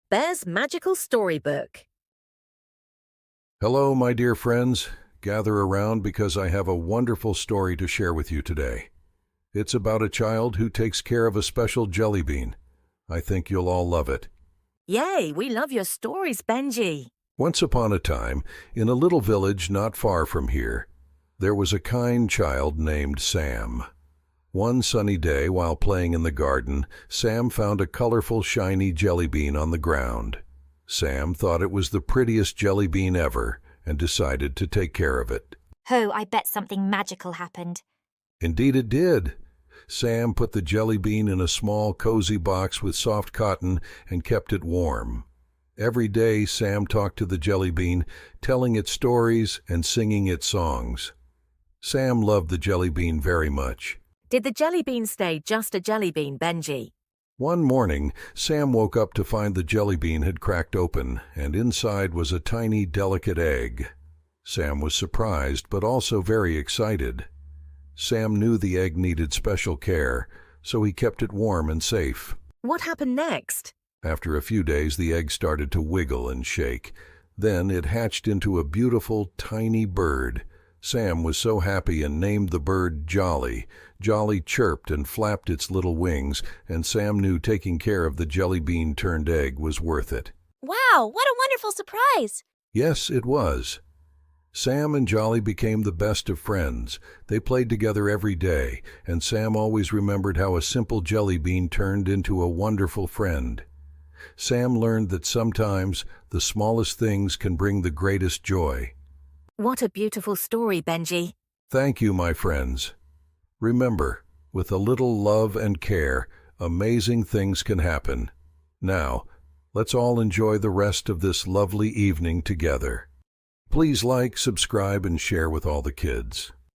Bear's Magical Storybook. Hello, my dear friends. Gather around because I have a wonderful story to share with you today. It's about a child who takes care of a special jelly bean. I think you'll all love it. Yay, we love your stories, Benji. Once upon a time, in a little village not far from here, there was a kind child named Sam. One sunny day, while playing in the garden, Sam found a colorful, shiny jelly bean on the ground. Sam thought it was the prettiest jelly bean ever and decided to take care of it. Oh, I bet something magical happened. Indeed it did. Sam put the jelly bean in a small, cozy box with soft cotton and kept it warm. Every day, Sam talked to the jelly bean, telling it stories and singing it songs. Sam loved the jelly bean very much. Did the jelly bean stay just a jelly bean, Benji? One morning, Sam woke up to find the jelly bean had cracked open, and inside was a tiny, delicate egg. Sam was surprised, but also very excited. Sam knew the egg needed special care, so he kept it warm and safe. What happened next? After a few days, the egg started to wiggle and shake. Then it hatched into a beautiful, tiny bird. Sam was so happy and named the bird Jolly. Jolly chirped and flapped its little wings, and Sam knew taking care of the jelly bean-turned egg was worth it. Wow, what a wonderful surprise! Yes, it was. Sam and Jolly became the best of friends. They played together every day, and Sam always remembered how a simple jelly bean turned into a wonderful friend. Sam learned that sometimes the smallest things can bring the greatest joy. What a beautiful story, Benji. Thank you, my friends. Remember, with a little love and care, amazing things can happen. Now, let's all enjoy the rest of this lovely evening together. Please like, subscribe, and share with all the kids.